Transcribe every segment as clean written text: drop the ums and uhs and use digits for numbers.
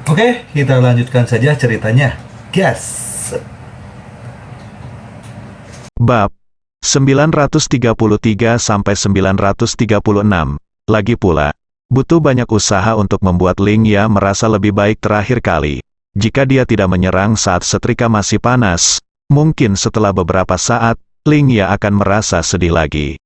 Oke, kita lanjutkan saja ceritanya. Gas. Bab 933-936. Lagi pula, butuh banyak usaha untuk membuat Ling Ya merasa lebih baik terakhir kali. Jika dia tidak menyerang saat setrika masih panas, mungkin setelah beberapa saat, Ling Ya akan merasa sedih lagi.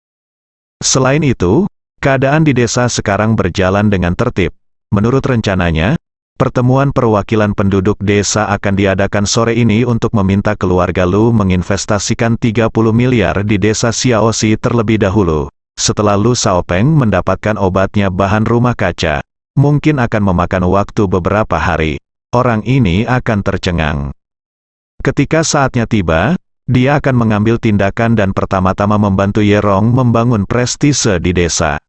Selain itu, keadaan di desa sekarang berjalan dengan tertib. Menurut rencananya, pertemuan perwakilan penduduk desa akan diadakan sore ini untuk meminta keluarga Lu menginvestasikan 30 miliar di desa Xiaoxi terlebih dahulu. Setelah Lu Xiaopeng mendapatkan obatnya bahan rumah kaca, mungkin akan memakan waktu beberapa hari. Orang ini akan tercengang. Ketika saatnya tiba, dia akan mengambil tindakan dan pertama-tama membantu Yerong membangun prestise di desa.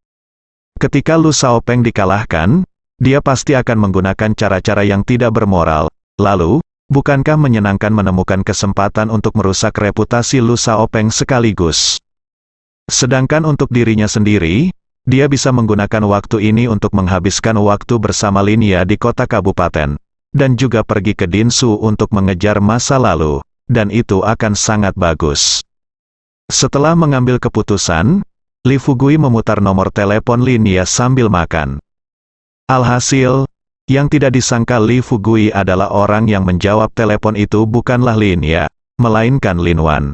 Ketika Lu Xiaopeng dikalahkan, dia pasti akan menggunakan cara-cara yang tidak bermoral. Lalu, bukankah menyenangkan menemukan kesempatan untuk merusak reputasi Lu Xiaopeng sekaligus? Sedangkan untuk dirinya sendiri, dia bisa menggunakan waktu ini untuk menghabiskan waktu bersama Lin Ya di kota kabupaten, dan juga pergi ke Dinsu untuk mengejar masa lalu, dan itu akan sangat bagus. Setelah mengambil keputusan, Li Fugui memutar nomor telepon Lin Ya sambil makan. Alhasil, yang tidak disangka Li Fugui adalah orang yang menjawab telepon itu bukanlah Lin Ya, melainkan Lin Wan.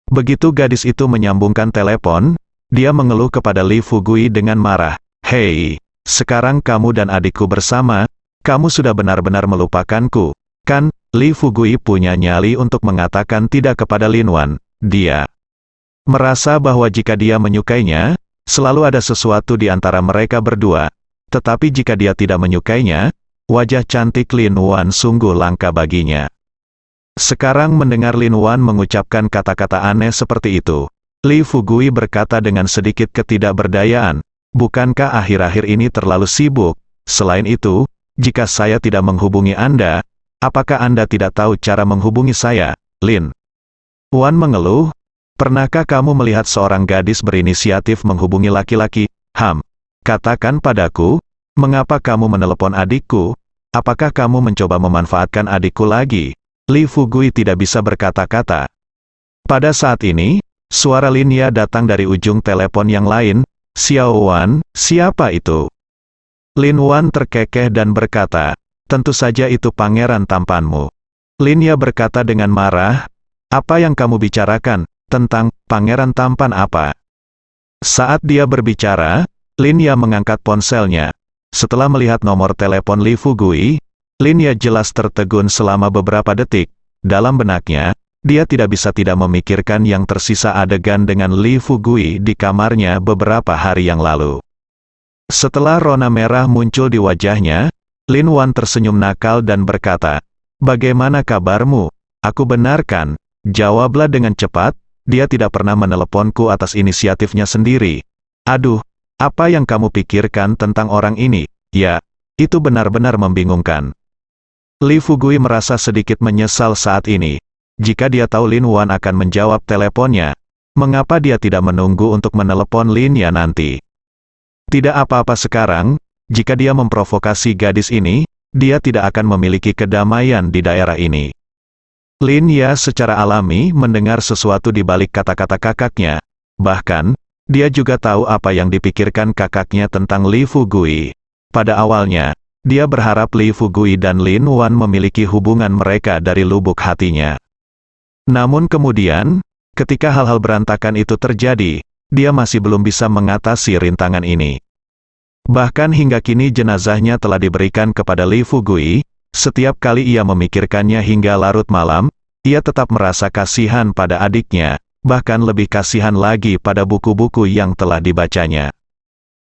Begitu gadis itu menyambungkan telepon, dia mengeluh kepada Li Fugui dengan marah. "Hei, sekarang kamu dan adikku bersama, kamu sudah benar-benar melupakanku, kan?" Li Fugui punya nyali untuk mengatakan tidak kepada Lin Wan. Dia merasa bahwa jika dia menyukainya, selalu ada sesuatu di antara mereka berdua. Tetapi jika dia tidak menyukainya, wajah cantik Lin Wan sungguh langka baginya. Sekarang mendengar Lin Wan mengucapkan kata-kata aneh seperti itu, Li Fugui berkata dengan sedikit ketidakberdayaan, "Bukankah akhir-akhir ini terlalu sibuk? Selain itu, jika saya tidak menghubungi Anda, apakah Anda tidak tahu cara menghubungi saya?" Lin Wan mengeluh, "Pernahkah kamu melihat seorang gadis berinisiatif menghubungi laki-laki? Katakan padaku, mengapa kamu menelepon adikku? Apakah kamu mencoba memanfaatkan adikku lagi?" Li Fugui tidak bisa berkata-kata. Pada saat ini, suara Lin Ya datang dari ujung telepon yang lain. "Xiao Wan, siapa itu?" Lin Wan terkekeh dan berkata, "Tentu saja itu pangeran tampanmu." Lin Ya berkata dengan marah, "Apa yang kamu bicarakan? Tentang pangeran tampan apa?" Saat dia berbicara, Lin Ya mengangkat ponselnya. Setelah melihat nomor telepon Li Fugui, Lin Ya jelas tertegun selama beberapa detik. Dalam benaknya, dia tidak bisa tidak memikirkan yang tersisa adegan dengan Li Fugui di kamarnya beberapa hari yang lalu. Setelah rona merah muncul di wajahnya, Lin Wan tersenyum nakal dan berkata, "Bagaimana kabarmu? Aku benar kan?" Jawablah dengan cepat, dia tidak pernah meneleponku atas inisiatifnya sendiri. "Aduh, apa yang kamu pikirkan tentang orang ini?" Ya, itu benar-benar membingungkan. Li Fugui merasa sedikit menyesal saat ini. Jika dia tahu Lin Wan akan menjawab teleponnya, mengapa dia tidak menunggu untuk menelepon Lin Ya nanti? Tidak apa-apa sekarang, jika dia memprovokasi gadis ini, dia tidak akan memiliki kedamaian di daerah ini. Lin Ya secara alami mendengar sesuatu di balik kata-kata kakaknya. Bahkan, dia juga tahu apa yang dipikirkan kakaknya tentang Li Fugui. Pada awalnya, dia berharap Li Fugui dan Lin Wan memiliki hubungan mereka dari lubuk hatinya. Namun kemudian, ketika hal-hal berantakan itu terjadi, dia masih belum bisa mengatasi rintangan ini. Bahkan hingga kini jenazahnya telah diberikan kepada Li Fugui, setiap kali ia memikirkannya hingga larut malam, ia tetap merasa kasihan pada adiknya, bahkan lebih kasihan lagi pada buku-buku yang telah dibacanya.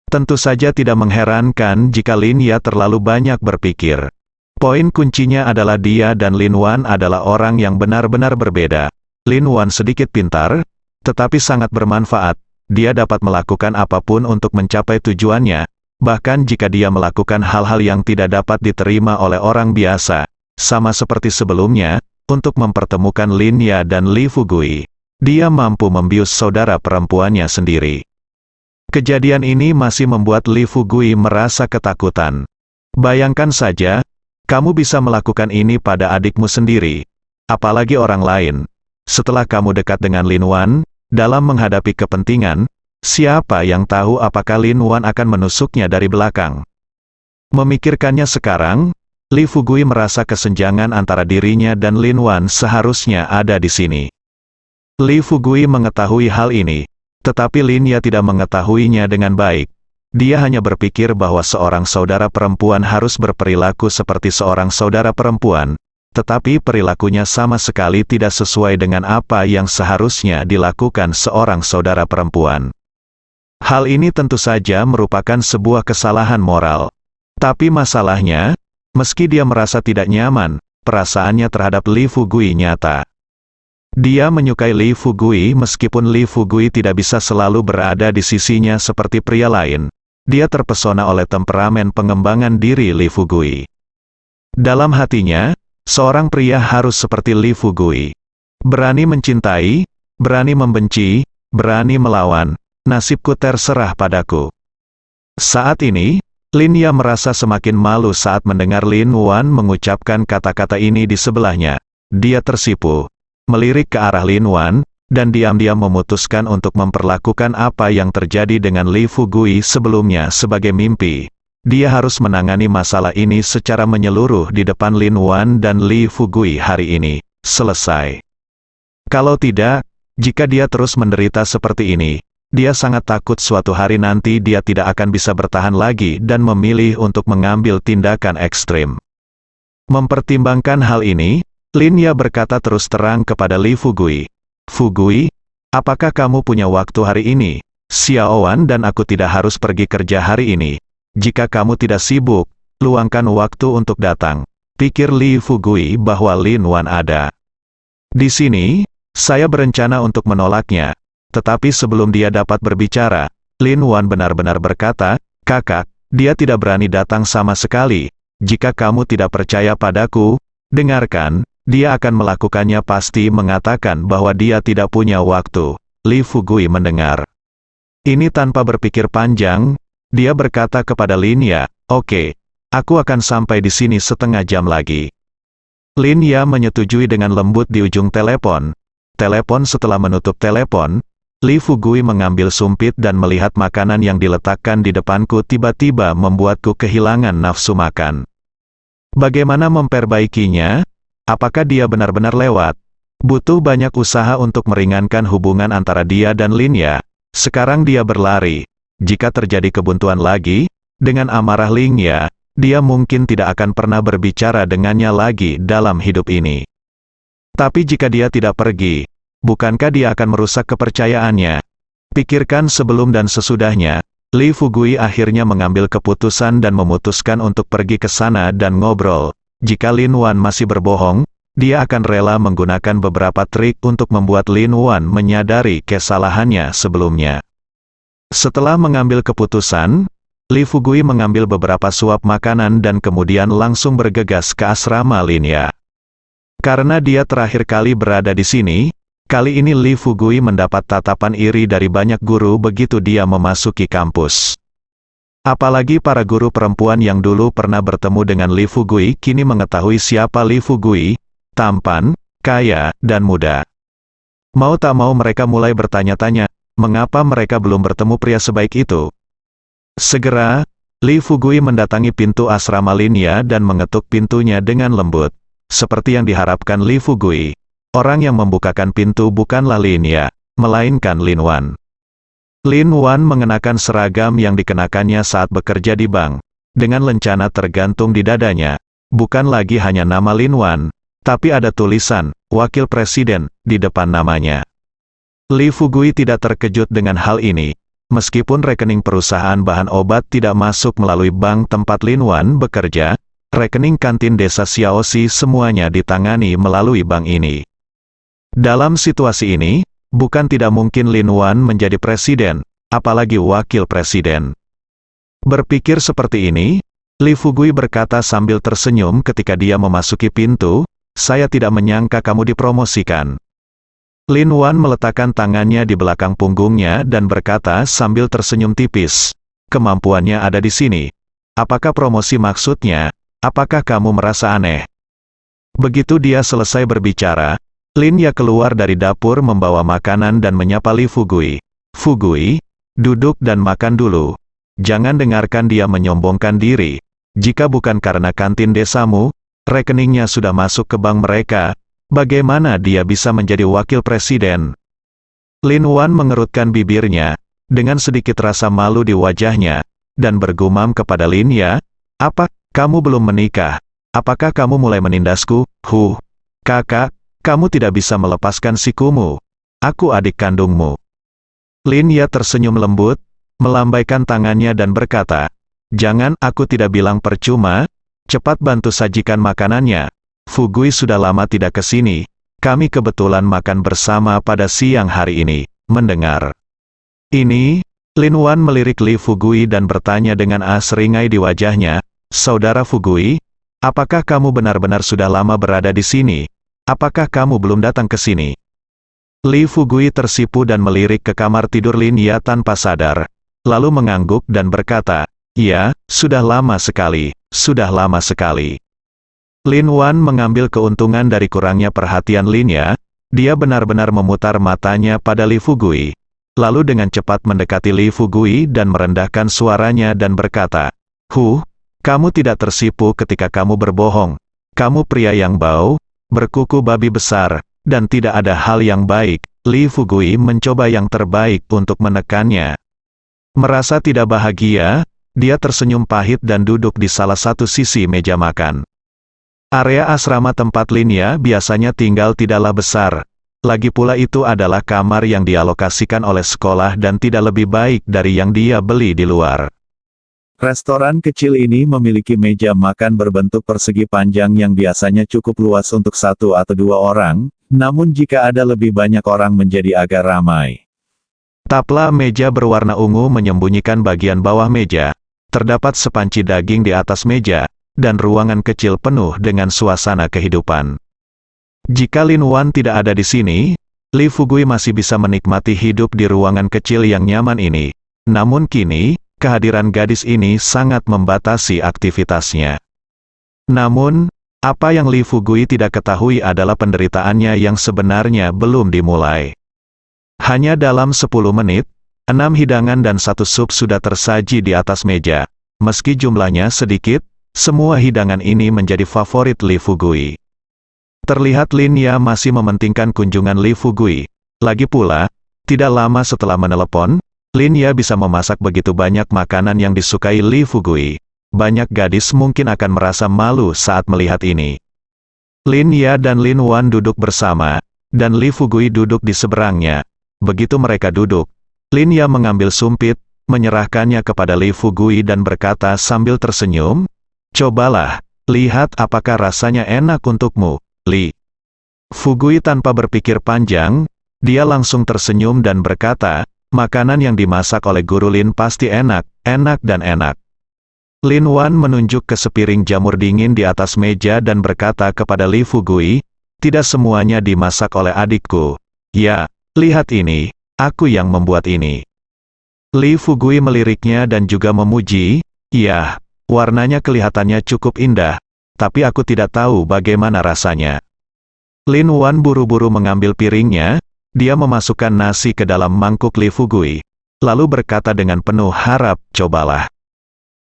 Tentu saja tidak mengherankan jika Lin Ya terlalu banyak berpikir. Poin kuncinya adalah dia dan Lin Wan adalah orang yang benar-benar berbeda. Lin Wan sedikit pintar, tetapi sangat bermanfaat. Dia dapat melakukan apapun untuk mencapai tujuannya, bahkan jika dia melakukan hal-hal yang tidak dapat diterima oleh orang biasa. Sama seperti sebelumnya, untuk mempertemukan Lin Ya dan Li Fugui, dia mampu membius saudara perempuannya sendiri. Kejadian ini masih membuat Li Fugui merasa ketakutan. Bayangkan saja, Kamu bisa melakukan ini pada adikmu sendiri, apalagi orang lain. Setelah kamu dekat dengan Lin Wan, dalam menghadapi kepentingan, siapa yang tahu apakah Lin Wan akan menusuknya dari belakang. Memikirkannya sekarang, Li Fugui merasa kesenjangan antara dirinya dan Lin Wan seharusnya ada di sini. Li Fugui mengetahui hal ini, tetapi Lin Ya tidak mengetahuinya dengan baik. Dia hanya berpikir bahwa seorang saudara perempuan harus berperilaku seperti seorang saudara perempuan, tetapi perilakunya sama sekali tidak sesuai dengan apa yang seharusnya dilakukan seorang saudara perempuan. Hal ini tentu saja merupakan sebuah kesalahan moral. Tapi masalahnya, meski dia merasa tidak nyaman, perasaannya terhadap Li Fugui nyata. Dia menyukai Li Fugui meskipun Li Fugui tidak bisa selalu berada di sisinya seperti pria lain. Dia terpesona oleh temperamen pengembangan diri Li Fugui. Dalam hatinya, seorang pria harus seperti Li Fugui. Berani mencintai, berani membenci, berani melawan, nasibku terserah padaku. Saat ini, Lin Ya merasa semakin malu saat mendengar Lin Wan mengucapkan kata-kata ini di sebelahnya. Dia tersipu, melirik ke arah Lin Wan, dan diam-diam memutuskan untuk memperlakukan apa yang terjadi dengan Li Fugui sebelumnya sebagai mimpi. Dia harus menangani masalah ini secara menyeluruh di depan Lin Wan dan Li Fugui hari ini. Selesai. Kalau tidak, jika dia terus menderita seperti ini, dia sangat takut suatu hari nanti dia tidak akan bisa bertahan lagi dan memilih untuk mengambil tindakan ekstrim. Mempertimbangkan hal ini, Lin Ya berkata terus terang kepada Li Fugui. Fugui, apakah kamu punya waktu hari ini? Xiao Wan dan aku tidak harus pergi kerja hari ini. Jika kamu tidak sibuk, luangkan waktu untuk datang. Pikir Li Fugui bahwa Lin Wan ada di sini. Saya berencana untuk menolaknya. Tetapi sebelum dia dapat berbicara, Lin Wan benar-benar berkata, "Kakak, dia tidak berani datang sama sekali. Jika kamu tidak percaya padaku, dengarkan. Dia akan melakukannya, pasti mengatakan bahwa dia tidak punya waktu." Li Fugui mendengar ini tanpa berpikir panjang. Dia berkata kepada Lin Ya, "Oke, aku akan sampai di sini setengah jam lagi." Lin Ya menyetujui dengan lembut di ujung telepon. Setelah menutup telepon, Li Fugui mengambil sumpit dan melihat makanan yang diletakkan di depanku tiba-tiba membuatku kehilangan nafsu makan. Bagaimana memperbaikinya? Apakah dia benar-benar lewat? Butuh banyak usaha untuk meringankan hubungan antara dia dan Lin Ya. Sekarang dia berlari. Jika terjadi kebuntuan lagi, dengan amarah Lin Ya, dia mungkin tidak akan pernah berbicara dengannya lagi dalam hidup ini. Tapi jika dia tidak pergi, bukankah dia akan merusak kepercayaannya? Pikirkan sebelum dan sesudahnya, Li Fugui akhirnya mengambil keputusan dan memutuskan untuk pergi ke sana dan ngobrol. Jika Lin Wan masih berbohong, dia akan rela menggunakan beberapa trik untuk membuat Lin Wan menyadari kesalahannya sebelumnya. Setelah mengambil keputusan, Li Fugui mengambil beberapa suap makanan dan kemudian langsung bergegas ke asrama Lin Ya. Karena dia terakhir kali berada di sini, kali ini Li Fugui mendapat tatapan iri dari banyak guru begitu dia memasuki kampus. Apalagi para guru perempuan yang dulu pernah bertemu dengan Li Fugui kini mengetahui siapa Li Fugui, tampan, kaya, dan muda. Mau tak mau mereka mulai bertanya-tanya, mengapa mereka belum bertemu pria sebaik itu? Segera, Li Fugui mendatangi pintu asrama Lin Ya dan mengetuk pintunya dengan lembut. Seperti yang diharapkan Li Fugui, orang yang membukakan pintu bukanlah Lin Ya, melainkan Lin Wan. Lin Wan mengenakan seragam yang dikenakannya saat bekerja di bank, dengan lencana tergantung di dadanya. Bukan lagi hanya nama Lin Wan, tapi ada tulisan, Wakil Presiden, di depan namanya. Li Fugui tidak terkejut dengan hal ini. Meskipun rekening perusahaan bahan obat tidak masuk melalui bank tempat Lin Wan bekerja, rekening kantin desa Xiaoxi semuanya ditangani melalui bank ini. Dalam situasi ini, bukan tidak mungkin Lin Wan menjadi presiden, apalagi wakil presiden. Berpikir seperti ini, Li Fugui berkata sambil tersenyum ketika dia memasuki pintu, "Saya tidak menyangka kamu dipromosikan." Lin Wan meletakkan tangannya di belakang punggungnya dan berkata sambil tersenyum tipis, "Kemampuannya ada di sini. Apakah promosi maksudnya?" apakah kamu merasa aneh? Begitu dia selesai berbicara, Lin Ya keluar dari dapur membawa makanan dan menyapa Li Fugui. Fugui, duduk dan makan dulu. Jangan dengarkan dia menyombongkan diri. Jika bukan karena kantin desamu, rekeningnya sudah masuk ke bank mereka, bagaimana dia bisa menjadi wakil presiden? Lin Wan mengerutkan bibirnya, dengan sedikit rasa malu di wajahnya, dan bergumam kepada Lin Ya, "Apa, kamu belum menikah? Apakah kamu mulai menindasku? Kakak, kamu tidak bisa melepaskan sikumu. Aku adik kandungmu." Lin Ya tersenyum lembut, melambaikan tangannya dan berkata, "Jangan, aku tidak bilang percuma, cepat bantu sajikan makanannya. Fugui sudah lama tidak ke sini, kami kebetulan makan bersama pada siang hari ini." Mendengar ini, Lin Wan melirik Li Fugui dan bertanya dengan seringai di wajahnya, "Saudara Fugui, apakah kamu benar-benar sudah lama berada di sini? Apakah kamu belum datang ke sini?" Li Fugui tersipu dan melirik ke kamar tidur Lin Ya tanpa sadar, lalu mengangguk dan berkata, "Ya, sudah lama sekali, sudah lama sekali." Lin Wan mengambil keuntungan dari kurangnya perhatian Lin Ya, dia benar-benar memutar matanya pada Li Fugui, lalu dengan cepat mendekati Li Fugui dan merendahkan suaranya dan berkata, kamu tidak tersipu ketika kamu berbohong. Kamu pria yang bau, berkuku babi besar, dan tidak ada hal yang baik." Li Fugui mencoba yang terbaik untuk menekannya. Merasa tidak bahagia, dia tersenyum pahit dan duduk di salah satu sisi meja makan. Area asrama tempat Lin Ya biasanya tinggal tidaklah besar. Lagi pula itu adalah kamar yang dialokasikan oleh sekolah dan tidak lebih baik dari yang dia beli di luar. Restoran kecil ini memiliki meja makan berbentuk persegi panjang yang biasanya cukup luas untuk 1 atau 2 orang, namun jika ada lebih banyak orang menjadi agak ramai. Tapla meja berwarna ungu menyembunyikan bagian bawah meja, terdapat sepanci daging di atas meja, dan ruangan kecil penuh dengan suasana kehidupan. Jika Lin Wan tidak ada di sini, Li Fugui masih bisa menikmati hidup di ruangan kecil yang nyaman ini. Namun kini, kehadiran gadis ini sangat membatasi aktivitasnya. Namun, apa yang Li Fugui tidak ketahui adalah penderitaannya yang sebenarnya belum dimulai. Hanya dalam 10 menit, 6 hidangan dan 1 sup sudah tersaji di atas meja. Meski jumlahnya sedikit, semua hidangan ini menjadi favorit Li Fugui. Terlihat Lin Ya masih mementingkan kunjungan Li Fugui. Lagi pula, tidak lama setelah menelepon, Lin Ya bisa memasak begitu banyak makanan yang disukai Li Fugui. Banyak gadis mungkin akan merasa malu saat melihat ini. Lin Ya dan Lin Wan duduk bersama, dan Li Fugui duduk di seberangnya. Begitu mereka duduk, Lin Ya mengambil sumpit, menyerahkannya kepada Li Fugui dan berkata sambil tersenyum, "Cobalah, lihat apakah rasanya enak untukmu, Li." Fugui tanpa berpikir panjang, dia langsung tersenyum dan berkata, "Makanan yang dimasak oleh Guru Lin pasti enak, enak dan enak." Lin Wan menunjuk ke sepiring jamur dingin di atas meja dan berkata kepada Li Fugui, "Tidak semuanya dimasak oleh adikku. Ya, lihat ini, aku yang membuat ini." Li Fugui meliriknya dan juga memuji, "Ya, warnanya kelihatannya cukup indah, tapi aku tidak tahu bagaimana rasanya." Lin Wan buru-buru mengambil piringnya, dia memasukkan nasi ke dalam mangkuk Li Fugui, lalu berkata dengan penuh harap, "Cobalah."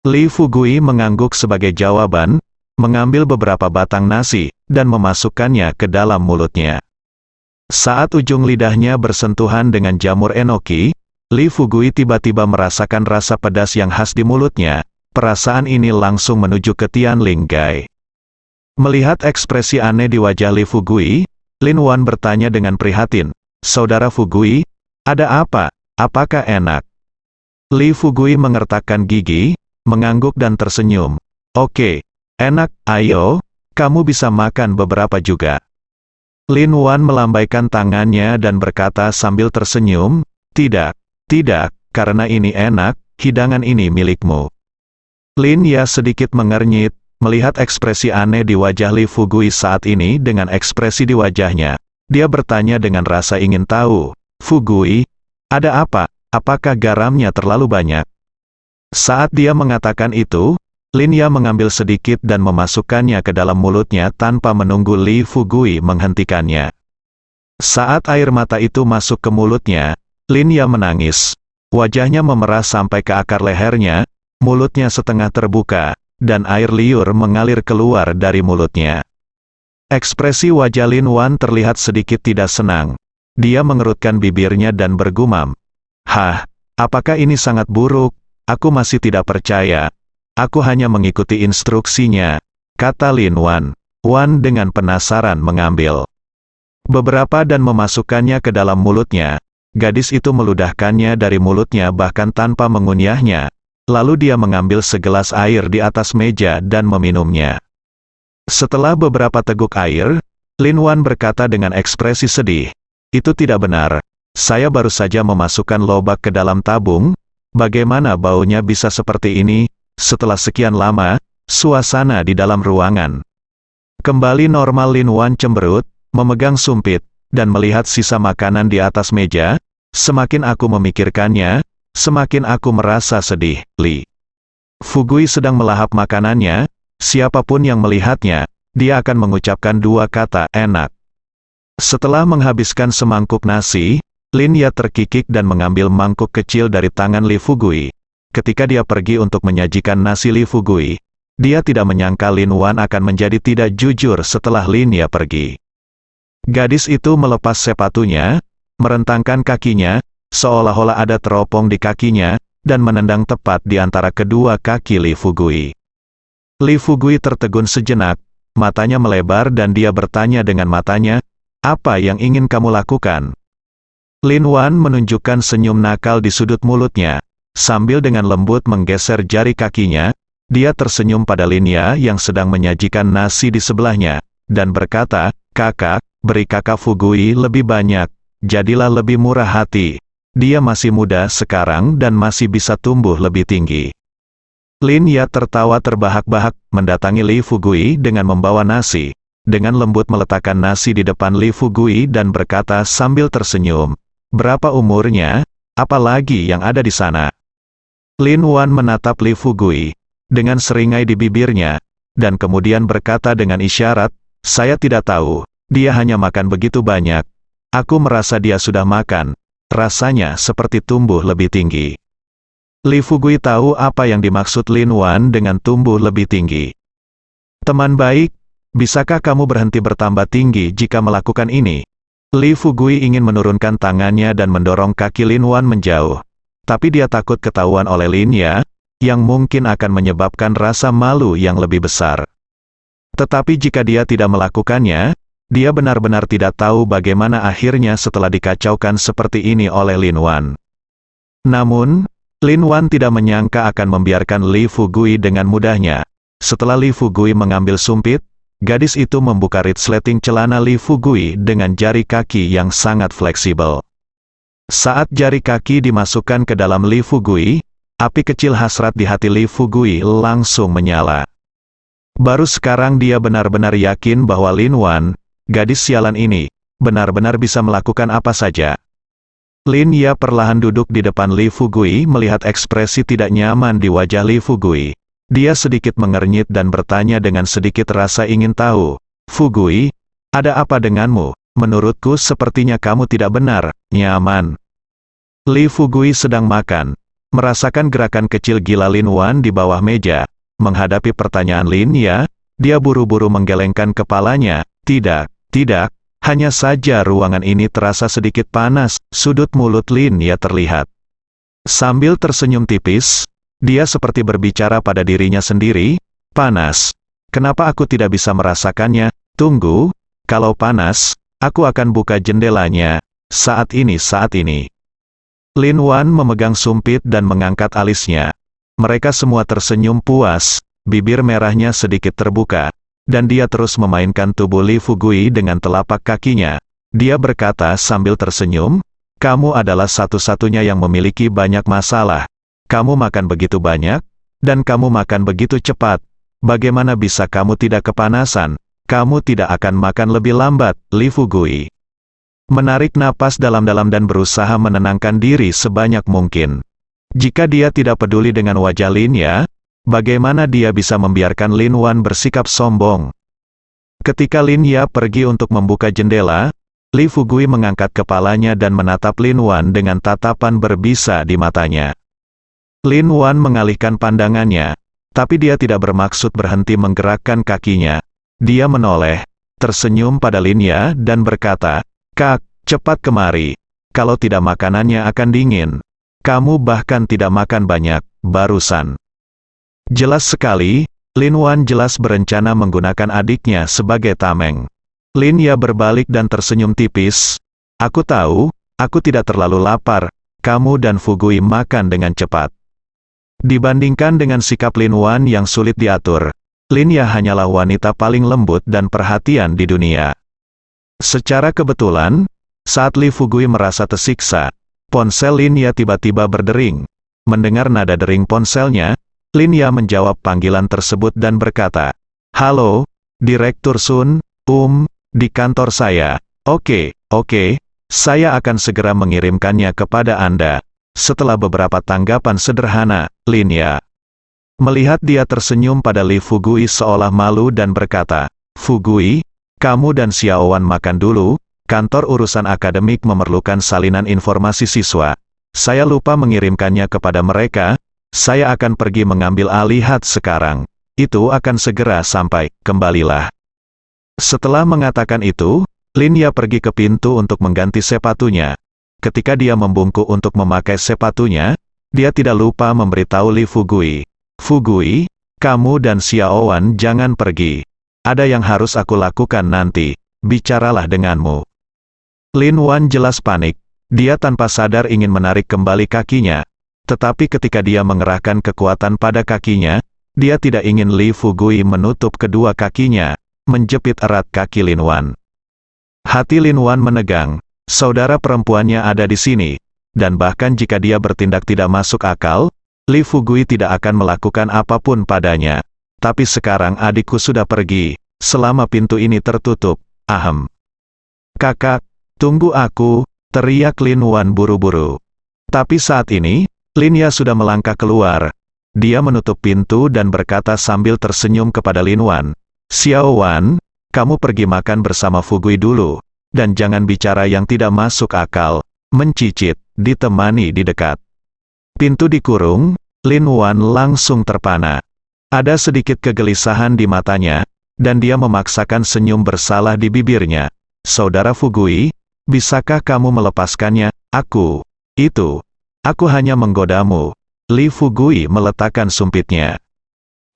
Li Fugui mengangguk sebagai jawaban, mengambil beberapa batang nasi, dan memasukkannya ke dalam mulutnya. Saat ujung lidahnya bersentuhan dengan jamur enoki, Li Fugui tiba-tiba merasakan rasa pedas yang khas di mulutnya. Perasaan ini langsung menuju ke Tian Ling Gai. Melihat ekspresi aneh di wajah Li Fugui, Lin Wan bertanya dengan prihatin, "Saudara Fugui, ada apa? Apakah enak?" Li Fugui mengertakkan gigi, mengangguk dan tersenyum. "Oke, enak, ayo, kamu bisa makan beberapa juga." Lin Wan melambaikan tangannya dan berkata sambil tersenyum, "Tidak, tidak, karena ini enak, hidangan ini milikmu." Lin Ya sedikit mengernyit, melihat ekspresi aneh di wajah Li Fugui saat ini dengan ekspresi di wajahnya. Dia bertanya dengan rasa ingin tahu, "Fugui, ada apa? Apakah garamnya terlalu banyak?" Saat dia mengatakan itu, Lin Ya mengambil sedikit dan memasukkannya ke dalam mulutnya tanpa menunggu Li Fugui menghentikannya. Saat air mata itu masuk ke mulutnya, Lin Ya menangis. Wajahnya memerah sampai ke akar lehernya, mulutnya setengah terbuka, dan air liur mengalir keluar dari mulutnya. Ekspresi wajah Lin Wan terlihat sedikit tidak senang. Dia mengerutkan bibirnya dan bergumam. "Hah, apakah ini sangat buruk? Aku masih tidak percaya. Aku hanya mengikuti instruksinya," kata Lin Wan. Wan dengan penasaran mengambil beberapa dan memasukkannya ke dalam mulutnya. Gadis itu meludahkannya dari mulutnya bahkan tanpa mengunyahnya. Lalu dia mengambil segelas air di atas meja dan meminumnya. Setelah beberapa teguk air, Lin Wan berkata dengan ekspresi sedih, "Itu tidak benar. Saya baru saja memasukkan lobak ke dalam tabung. Bagaimana baunya bisa seperti ini?" Setelah sekian lama, suasana di dalam ruangan kembali normal. Lin Wan cemberut, memegang sumpit, dan melihat sisa makanan di atas meja. "Semakin aku memikirkannya, semakin aku merasa sedih." Li Fugui sedang melahap makanannya. Siapapun yang melihatnya, dia akan mengucapkan dua kata, "enak." Setelah menghabiskan semangkuk nasi, Lin Ya terkikik dan mengambil mangkuk kecil dari tangan Li Fugui. Ketika dia pergi untuk menyajikan nasi Li Fugui, dia tidak menyangka Lin Wan akan menjadi tidak jujur setelah Lin Ya pergi. Gadis itu melepas sepatunya, merentangkan kakinya, seolah-olah ada teropong di kakinya, dan menendang tepat di antara kedua kaki Li Fugui. Li Fugui tertegun sejenak, matanya melebar dan dia bertanya dengan matanya, "Apa yang ingin kamu lakukan?" Lin Wan menunjukkan senyum nakal di sudut mulutnya. Sambil dengan lembut menggeser jari kakinya, dia tersenyum pada Lin Ya yang sedang menyajikan nasi di sebelahnya, dan berkata, "Kakak, beri kakak Fugui lebih banyak, jadilah lebih murah hati. Dia masih muda sekarang dan masih bisa tumbuh lebih tinggi." Lin Ya tertawa terbahak-bahak, mendatangi Li Fugui dengan membawa nasi. Dengan lembut meletakkan nasi di depan Li Fugui dan berkata sambil tersenyum, "Berapa umurnya? Apalagi yang ada di sana?" Lin Wan menatap Li Fugui dengan seringai di bibirnya, dan kemudian berkata dengan isyarat, "Saya tidak tahu, dia hanya makan begitu banyak. Aku merasa dia sudah makan, rasanya seperti tumbuh lebih tinggi." Li Fugui tahu apa yang dimaksud Lin Wan dengan tumbuh lebih tinggi. "Teman baik, bisakah kamu berhenti bertambah tinggi jika melakukan ini?" Li Fugui ingin menurunkan tangannya dan mendorong kaki Lin Wan menjauh. Tapi dia takut ketahuan oleh Lin Ya, yang mungkin akan menyebabkan rasa malu yang lebih besar. Tetapi jika dia tidak melakukannya, dia benar-benar tidak tahu bagaimana akhirnya setelah dikacaukan seperti ini oleh Lin Wan. Namun, Lin Wan tidak menyangka akan membiarkan Li Fugui dengan mudahnya. Setelah Li Fugui mengambil sumpit, gadis itu membuka resleting celana Li Fugui dengan jari kaki yang sangat fleksibel. Saat jari kaki dimasukkan ke dalam Li Fugui, api kecil hasrat di hati Li Fugui langsung menyala. Baru sekarang dia benar-benar yakin bahwa Lin Wan, gadis sialan ini, benar-benar bisa melakukan apa saja. Lin Ya perlahan duduk di depan Li Fugui melihat ekspresi tidak nyaman di wajah Li Fugui. Dia sedikit mengernyit dan bertanya dengan sedikit rasa ingin tahu, "Fugui, ada apa denganmu? Menurutku sepertinya kamu tidak benar, nyaman." Li Fugui sedang makan, merasakan gerakan kecil gila Lin Wan di bawah meja. Menghadapi pertanyaan Lin Ya, dia buru-buru menggelengkan kepalanya. Tidak, hanya saja ruangan ini terasa sedikit panas." Sudut mulut Lin Ya terlihat. Sambil tersenyum tipis, dia seperti berbicara pada dirinya sendiri, "Panas. Kenapa aku tidak bisa merasakannya? Tunggu, kalau panas, aku akan buka jendelanya. Saat ini." Lin Wan memegang sumpit dan mengangkat alisnya. Mereka semua tersenyum puas, bibir merahnya sedikit terbuka, dan dia terus memainkan tubuh Li Fugui dengan telapak kakinya. Dia berkata sambil tersenyum, "Kamu adalah satu-satunya yang memiliki banyak masalah. Kamu makan begitu banyak, dan kamu makan begitu cepat. Bagaimana bisa kamu tidak kepanasan? Kamu tidak akan makan lebih lambat." Li Fugui menarik napas dalam-dalam dan berusaha menenangkan diri sebanyak mungkin. Jika dia tidak peduli dengan wajah Lin Ya, Bagaimana dia bisa membiarkan Lin Wan bersikap sombong? Ketika Lin Ya pergi untuk membuka jendela, Li Fugui mengangkat kepalanya dan menatap Lin Wan dengan tatapan berbisa di matanya. Lin Wan mengalihkan pandangannya, tapi dia tidak bermaksud berhenti menggerakkan kakinya. Dia menoleh, tersenyum pada Lin Ya dan berkata, "Kak, cepat kemari. Kalau tidak makanannya akan dingin. Kamu bahkan tidak makan banyak, barusan." Jelas sekali, Lin Wan jelas berencana menggunakan adiknya sebagai tameng. Lin Ya berbalik dan tersenyum tipis. "Aku tahu, aku tidak terlalu lapar. Kamu dan Fugui makan dengan cepat." Dibandingkan dengan sikap Lin Wan yang sulit diatur, Lin Ya hanyalah wanita paling lembut dan perhatian di dunia. Secara kebetulan, saat Li Fugui merasa tersiksa, ponsel Lin Ya tiba-tiba berdering. Mendengar nada dering ponselnya, Lin Ya menjawab panggilan tersebut dan berkata, "Halo, Direktur Sun, di kantor saya. Oke, saya akan segera mengirimkannya kepada Anda." Setelah beberapa tanggapan sederhana, Lin Ya melihat dia tersenyum pada Li Fugui seolah malu dan berkata, "Fugui, kamu dan Xiaowan makan dulu, kantor urusan akademik memerlukan salinan informasi siswa. Saya lupa mengirimkannya kepada mereka. Saya akan pergi mengambil alihat sekarang. Itu akan segera sampai, kembalilah." Setelah mengatakan itu, Lin Ya pergi ke pintu untuk mengganti sepatunya. Ketika dia membungkuk untuk memakai sepatunya, dia tidak lupa memberitahu Li Fugui, "Fugui, kamu dan Xiaowan jangan pergi. Ada yang harus aku lakukan nanti, bicaralah denganmu." Lin Wan jelas panik. Dia tanpa sadar ingin menarik kembali kakinya. Tetapi ketika dia mengerahkan kekuatan pada kakinya, dia tidak ingin Li Fugui menutup kedua kakinya, menjepit erat kaki Lin Wan. Hati Lin Wan menegang, saudara perempuannya ada di sini, dan bahkan jika dia bertindak tidak masuk akal, Li Fugui tidak akan melakukan apapun padanya. Tapi sekarang adikku sudah pergi, selama pintu ini tertutup, ahem. "Kakak, tunggu aku," teriak Lin Wan buru-buru. Tapi saat ini, Lin Ya sudah melangkah keluar. Dia menutup pintu dan berkata sambil tersenyum kepada Lin Wan, "Xiaowan, kamu pergi makan bersama Fugui dulu, dan jangan bicara yang tidak masuk akal, mencicit, ditemani di dekat." Pintu dikurung, Lin Wan langsung terpana. Ada sedikit kegelisahan di matanya, dan dia memaksakan senyum bersalah di bibirnya. "Saudara Fugui, bisakah kamu melepaskannya? Aku hanya menggodamu." Li Fugui meletakkan sumpitnya.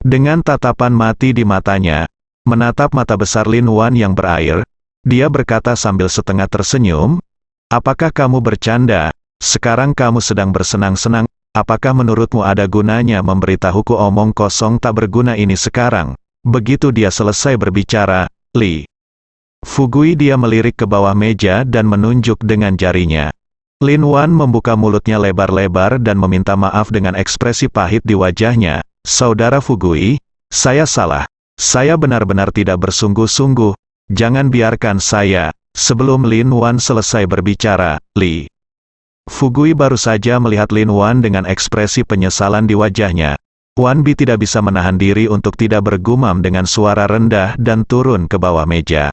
Dengan tatapan mati di matanya, menatap mata besar Lin Wan yang berair, dia berkata sambil setengah tersenyum, "Apakah kamu bercanda? Sekarang kamu sedang bersenang-senang. Apakah menurutmu ada gunanya memberitahuku omong kosong tak berguna ini sekarang?" Begitu dia selesai berbicara, Li Fugui dia melirik ke bawah meja dan menunjuk dengan jarinya. Lin Wan membuka mulutnya lebar-lebar dan meminta maaf dengan ekspresi pahit di wajahnya. "Saudara Fugui, saya salah. Saya benar-benar tidak bersungguh-sungguh. Jangan biarkan saya." Sebelum Lin Wan selesai berbicara, Li Fugui baru saja melihat Lin Wan dengan ekspresi penyesalan di wajahnya. Wan Bi tidak bisa menahan diri untuk tidak bergumam dengan suara rendah dan turun ke bawah meja.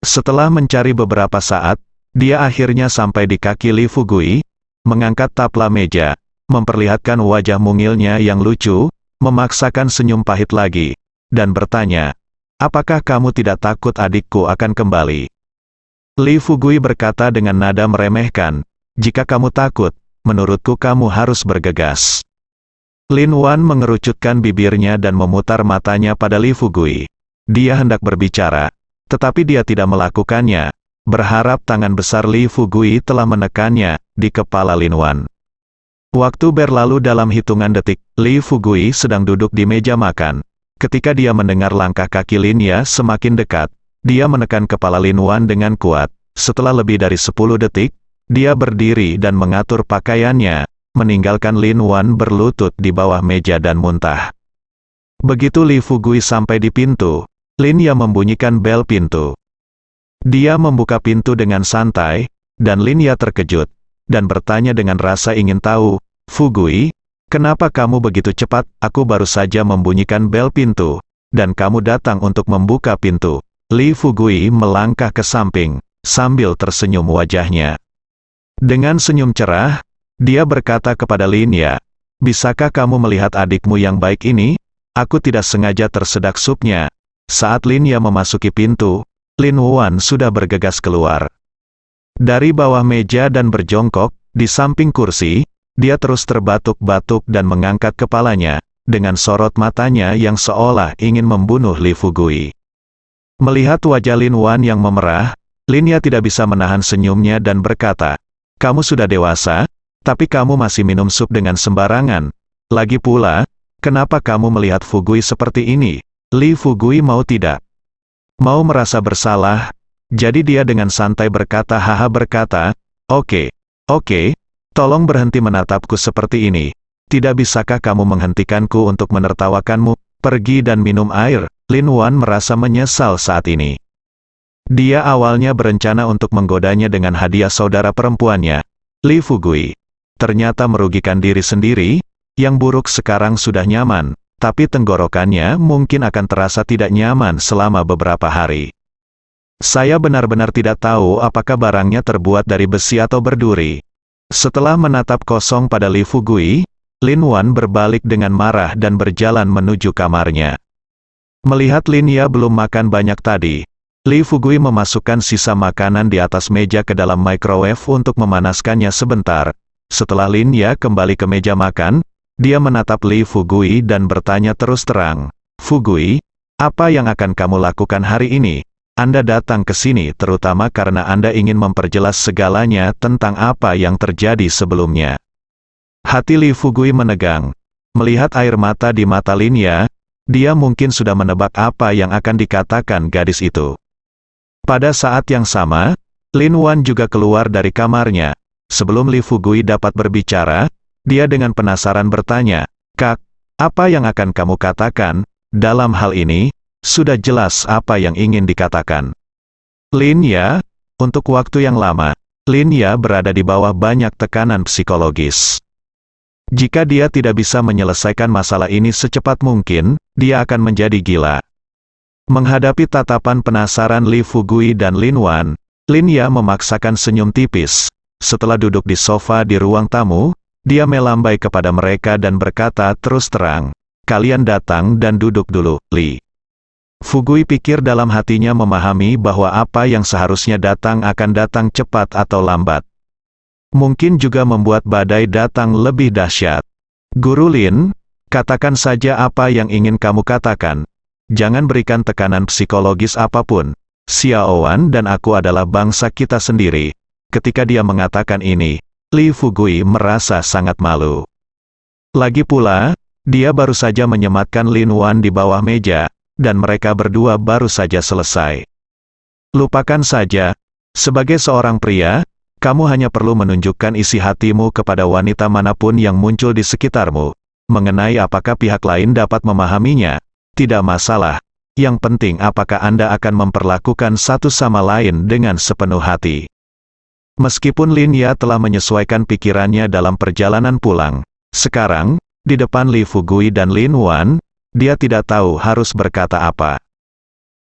Setelah mencari beberapa saat, dia akhirnya sampai di kaki Li Fugui, mengangkat tapla meja, memperlihatkan wajah mungilnya yang lucu, memaksakan senyum pahit lagi, dan bertanya, "Apakah kamu tidak takut adikku akan kembali?" Li Fugui berkata dengan nada meremehkan, "Jika kamu takut, menurutku kamu harus bergegas." Lin Wan mengerucutkan bibirnya dan memutar matanya pada Li Fugui. Dia hendak berbicara, tetapi dia tidak melakukannya, berharap tangan besar Li Fugui telah menekannya di kepala Lin Wan. Waktu berlalu dalam hitungan detik. Li Fugui sedang duduk di meja makan. Ketika dia mendengar langkah kaki Lin Ya semakin dekat, dia menekan kepala Lin Wan dengan kuat. Setelah lebih dari 10 detik, dia berdiri dan mengatur pakaiannya, meninggalkan Lin Wan berlutut di bawah meja dan muntah. Begitu Li Fugui sampai di pintu, Lin Ya membunyikan bel pintu. Dia membuka pintu dengan santai, dan Lin Ya terkejut, dan bertanya dengan rasa ingin tahu, "Fugui, Kenapa kamu begitu cepat? Aku baru saja membunyikan bel pintu, dan kamu datang untuk membuka pintu. Li Fugui melangkah ke samping, sambil tersenyum wajahnya. Dengan senyum cerah, dia berkata kepada Lin Ya, "Bisakah kamu melihat adikmu yang baik ini? Aku tidak sengaja tersedak supnya." Saat Lin Ya memasuki pintu, Lin Wuan sudah bergegas keluar. Dari bawah meja dan berjongkok, di samping kursi, dia terus terbatuk-batuk dan mengangkat kepalanya, dengan sorot matanya yang seolah ingin membunuh Li Fugui. Melihat wajah Lin Wuan yang memerah, Lin Ya tidak bisa menahan senyumnya dan berkata, "Kamu sudah dewasa, tapi kamu masih minum sup dengan sembarangan. Lagi pula, kenapa kamu melihat Fugui seperti ini?" Li Fugui mau tidak mau merasa bersalah, jadi dia dengan santai berkata, Oke, tolong berhenti menatapku seperti ini. Tidak bisakah kamu menghentikanku untuk menertawakanmu? Pergi dan minum air." Lin Wuan merasa menyesal saat ini. Dia awalnya berencana untuk menggodanya dengan hadiah saudara perempuannya, Li Fugui. Ternyata merugikan diri sendiri, yang buruk sekarang sudah nyaman, tapi tenggorokannya mungkin akan terasa tidak nyaman selama beberapa hari. Saya benar-benar tidak tahu apakah barangnya terbuat dari besi atau berduri. Setelah menatap kosong pada Li Fugui, Lin Wuan berbalik dengan marah dan berjalan menuju kamarnya. Melihat Lin Ya belum makan banyak tadi, Li Fugui memasukkan sisa makanan di atas meja ke dalam microwave untuk memanaskannya sebentar. Setelah Lin Ya kembali ke meja makan, dia menatap Li Fugui dan bertanya terus terang, "Fugui, apa yang akan kamu lakukan hari ini? Anda datang ke sini terutama karena Anda ingin memperjelas segalanya tentang apa yang terjadi sebelumnya." Hati Li Fugui menegang. Melihat air mata di mata Lin Ya, dia mungkin sudah menebak apa yang akan dikatakan gadis itu. Pada saat yang sama, Lin Wuan juga keluar dari kamarnya. Sebelum Li Fugui dapat berbicara, dia dengan penasaran bertanya, "Kak, apa yang akan kamu katakan? Dalam hal ini, sudah jelas apa yang ingin dikatakan." Lin Ya, untuk waktu yang lama, Lin Ya berada di bawah banyak tekanan psikologis. Jika dia tidak bisa menyelesaikan masalah ini secepat mungkin, dia akan menjadi gila. Menghadapi tatapan penasaran Li Fugui dan Lin Wuan, Lin Ya memaksakan senyum tipis. Setelah duduk di sofa di ruang tamu, dia melambai kepada mereka dan berkata terus terang, "Kalian datang dan duduk dulu, Li." Fugui pikir dalam hatinya memahami bahwa apa yang seharusnya datang akan datang cepat atau lambat. Mungkin juga membuat badai datang lebih dahsyat. "Guru Lin, katakan saja apa yang ingin kamu katakan. Jangan berikan tekanan psikologis apapun. Xiao Wan dan aku adalah bangsa kita sendiri." Ketika dia mengatakan ini, Li Fugui merasa sangat malu. Lagi pula, dia baru saja menyematkan Lin Wuan di bawah meja, dan mereka berdua baru saja selesai. Lupakan saja, sebagai seorang pria, kamu hanya perlu menunjukkan isi hatimu kepada wanita manapun yang muncul di sekitarmu. Mengenai apakah pihak lain dapat memahaminya, tidak masalah. Yang penting apakah Anda akan memperlakukan satu sama lain dengan sepenuh hati. Meskipun Lin Ya telah menyesuaikan pikirannya dalam perjalanan pulang, sekarang, di depan Li Fugui dan Lin Wuan, dia tidak tahu harus berkata apa.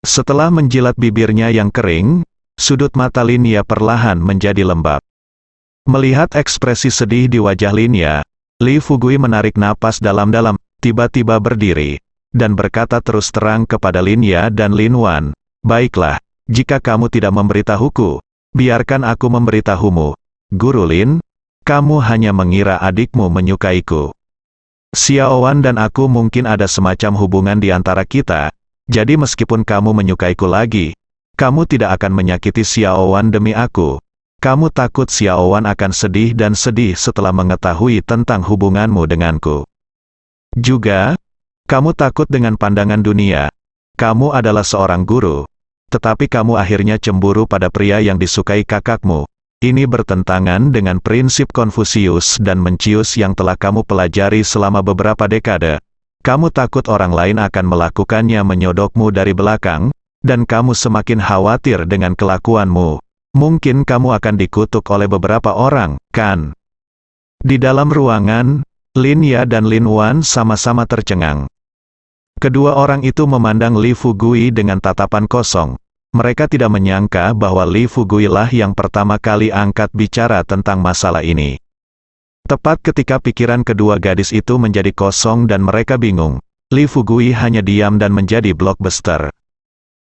Setelah menjilat bibirnya yang kering, sudut mata Lin Ya perlahan menjadi lembab. Melihat ekspresi sedih di wajah Lin Ya, Li Fugui menarik napas dalam-dalam, tiba-tiba berdiri, dan berkata terus terang kepada Lin Ya dan Lin Wuan, "Baiklah, jika kamu tidak memberitahuku, biarkan aku memberitahumu. Guru Lin, kamu hanya mengira adikmu menyukaiku. Xiao Wan dan aku mungkin ada semacam hubungan di antara kita, jadi meskipun kamu menyukaiku lagi, kamu tidak akan menyakiti Xiao Wan demi aku. Kamu takut Xiao Wan akan sedih dan sedih setelah mengetahui tentang hubunganmu denganku. Juga, kamu takut dengan pandangan dunia. Kamu adalah seorang guru, tetapi kamu akhirnya cemburu pada pria yang disukai kakakmu. Ini bertentangan dengan prinsip Konfusius dan Mencius yang telah kamu pelajari selama beberapa dekade. Kamu takut orang lain akan melakukannya menyodokmu dari belakang, dan kamu semakin khawatir dengan kelakuanmu. Mungkin kamu akan dikutuk oleh beberapa orang, kan?" Di dalam ruangan, Lin Ya dan Lin Wan sama-sama tercengang. Kedua orang itu memandang Li Fugui dengan tatapan kosong. Mereka tidak menyangka bahwa Li Fugui lah yang pertama kali angkat bicara tentang masalah ini. Tepat ketika pikiran kedua gadis itu menjadi kosong dan mereka bingung, Li Fugui hanya diam dan menjadi blockbuster.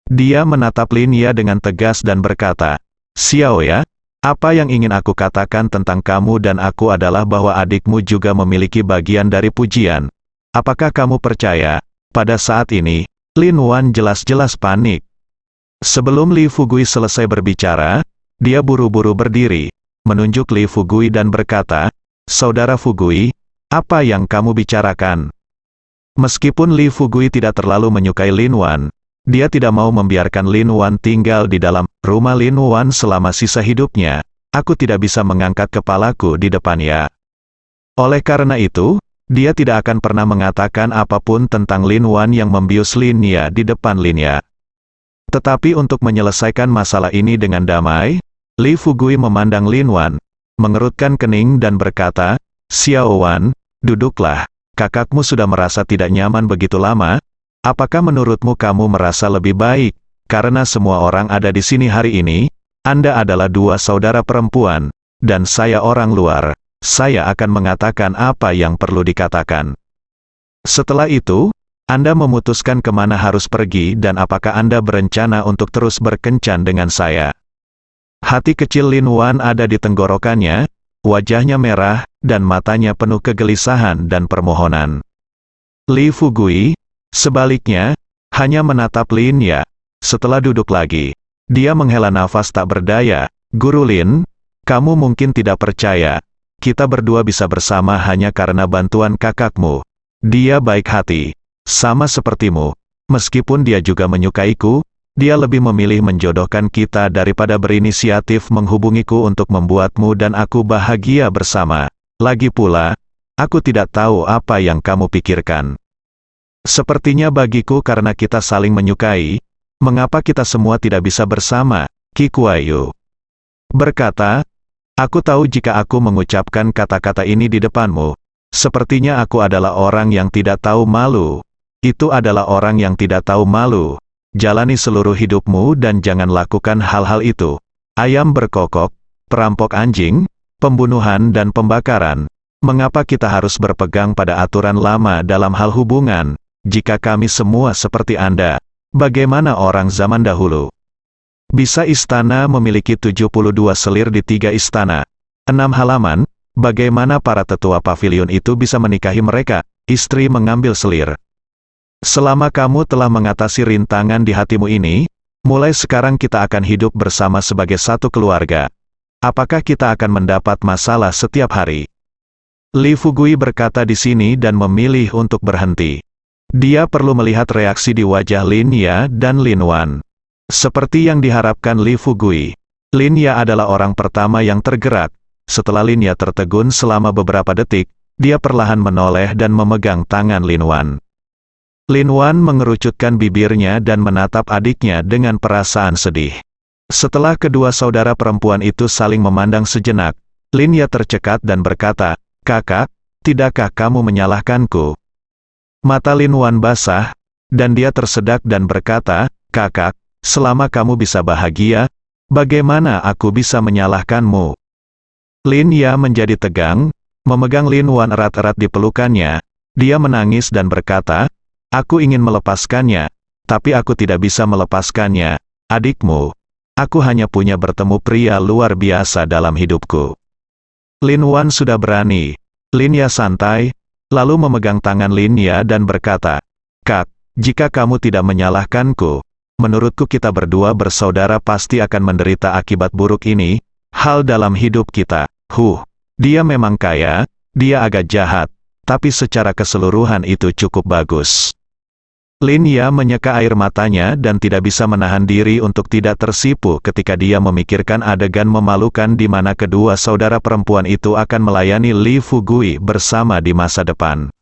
Dia menatap Lin Ya dengan tegas dan berkata, "Xiao ya, apa yang ingin aku katakan tentang kamu dan aku adalah bahwa adikmu juga memiliki bagian dari pujian. Apakah kamu percaya?" Pada saat ini, Lin Wan jelas-jelas panik. Sebelum Li Fugui selesai berbicara, dia buru-buru berdiri, menunjuk Li Fugui dan berkata, "Saudara Fugui, apa yang kamu bicarakan?" Meskipun Li Fugui tidak terlalu menyukai Lin Wan, dia tidak mau membiarkan Lin Wan tinggal di dalam rumah Lin Wan selama sisa hidupnya. Aku tidak bisa mengangkat kepalaku di depannya. Oleh karena itu, dia tidak akan pernah mengatakan apapun tentang Lin Wan yang membius Lin Ya di depan Lin Ya. Tetapi untuk menyelesaikan masalah ini dengan damai, Li Fugui memandang Lin Wan, mengerutkan kening dan berkata, "Xiao Wan, duduklah. Kakakmu sudah merasa tidak nyaman begitu lama. Apakah menurutmu kamu merasa lebih baik, karena semua orang ada di sini hari ini? Anda adalah dua saudara perempuan, dan saya orang luar. Saya akan mengatakan apa yang perlu dikatakan. Setelah itu, Anda memutuskan kemana harus pergi dan apakah Anda berencana untuk terus berkencan dengan saya." Hati kecil Lin Wan ada di tenggorokannya, wajahnya merah, dan matanya penuh kegelisahan dan permohonan. Li Fugui, sebaliknya, hanya menatap Lin Ya. Setelah duduk lagi, dia menghela nafas tak berdaya. "Guru Lin, kamu mungkin tidak percaya. Kita berdua bisa bersama hanya karena bantuan kakakmu. Dia baik hati. Sama sepertimu, meskipun dia juga menyukaiku, dia lebih memilih menjodohkan kita daripada berinisiatif menghubungiku untuk membuatmu dan aku bahagia bersama. Lagi pula, aku tidak tahu apa yang kamu pikirkan. Sepertinya bagiku karena kita saling menyukai, mengapa kita semua tidak bisa bersama?" Qi Kuayu berkata, "Aku tahu jika aku mengucapkan kata-kata ini di depanmu, sepertinya aku adalah orang yang tidak tahu malu. Itu adalah orang yang tidak tahu malu. Jalani seluruh hidupmu dan jangan lakukan hal-hal itu. Ayam berkokok, perampok anjing, pembunuhan dan pembakaran. Mengapa kita harus berpegang pada aturan lama dalam hal hubungan? Jika kami semua seperti Anda, bagaimana orang zaman dahulu? Bisa istana memiliki 72 selir di 3 istana, 6 halaman, bagaimana para tetua pavilion itu bisa menikahi mereka?" Istri mengambil selir. "Selama kamu telah mengatasi rintangan di hatimu ini, mulai sekarang kita akan hidup bersama sebagai satu keluarga. Apakah kita akan mendapat masalah setiap hari?" Li Fugui berkata di sini dan memilih untuk berhenti. Dia perlu melihat reaksi di wajah Lin Ya dan Lin Wan. Seperti yang diharapkan Li Fugui, Lin Ya adalah orang pertama yang tergerak. Setelah Lin Ya tertegun selama beberapa detik, dia perlahan menoleh dan memegang tangan Lin Wan. Lin Wan mengerucutkan bibirnya dan menatap adiknya dengan perasaan sedih. Setelah kedua saudara perempuan itu saling memandang sejenak, Lin Ya tercekat dan berkata, "Kakak, tidakkah kamu menyalahkanku?" Mata Lin Wan basah, dan dia tersedak dan berkata, "Kakak, selama kamu bisa bahagia, bagaimana aku bisa menyalahkanmu?" Lin Ya menjadi tegang, memegang Lin Wan erat-erat di pelukannya. Dia menangis dan berkata, "Aku ingin melepaskannya, tapi aku tidak bisa melepaskannya. Adikmu, aku hanya punya bertemu pria luar biasa dalam hidupku." Lin Wan sudah berani. Lin Ya santai, lalu memegang tangan Lin Ya dan berkata, "Kak, jika kamu tidak menyalahkanku, menurutku kita berdua bersaudara pasti akan menderita akibat buruk ini, hal dalam hidup kita. Dia memang kaya, dia agak jahat, tapi secara keseluruhan itu cukup bagus." Lin Ya menyeka air matanya dan tidak bisa menahan diri untuk tidak tersipu ketika dia memikirkan adegan memalukan di mana kedua saudara perempuan itu akan melayani Li Fugui bersama di masa depan.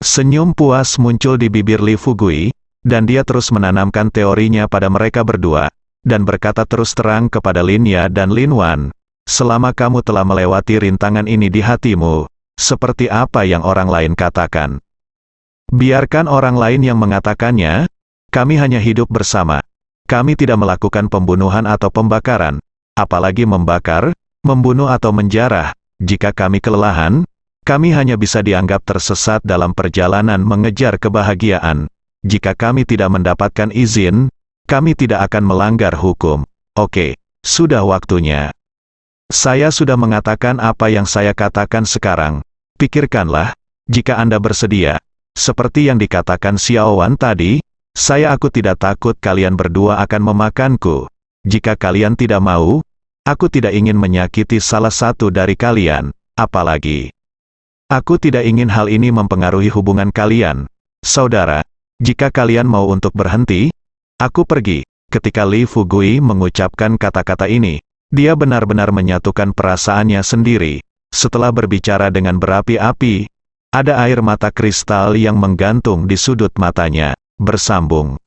Senyum puas muncul di bibir Li Fugui, dan dia terus menanamkan teorinya pada mereka berdua, dan berkata terus terang kepada Lin Ya dan Lin Wan, "Selama kamu telah melewati rintangan ini di hatimu, seperti apa yang orang lain katakan. Biarkan orang lain yang mengatakannya, kami hanya hidup bersama. Kami tidak melakukan pembunuhan atau pembakaran, apalagi membakar, membunuh atau menjarah. Jika kami kelelahan, kami hanya bisa dianggap tersesat dalam perjalanan mengejar kebahagiaan. Jika kami tidak mendapatkan izin, kami tidak akan melanggar hukum. Oke, sudah waktunya. Saya sudah mengatakan apa yang saya katakan sekarang. Pikirkanlah, jika Anda bersedia. Seperti yang dikatakan Xiaowan tadi, aku tidak takut kalian berdua akan memakanku. Jika kalian tidak mau, aku tidak ingin menyakiti salah satu dari kalian, apalagi. Aku tidak ingin hal ini mempengaruhi hubungan kalian. Saudara, jika kalian mau untuk berhenti, aku pergi. Ketika Li Fugui mengucapkan kata-kata ini, dia benar-benar menyatukan perasaannya sendiri. Setelah berbicara dengan berapi-api, ada air mata kristal yang menggantung di sudut matanya, bersambung.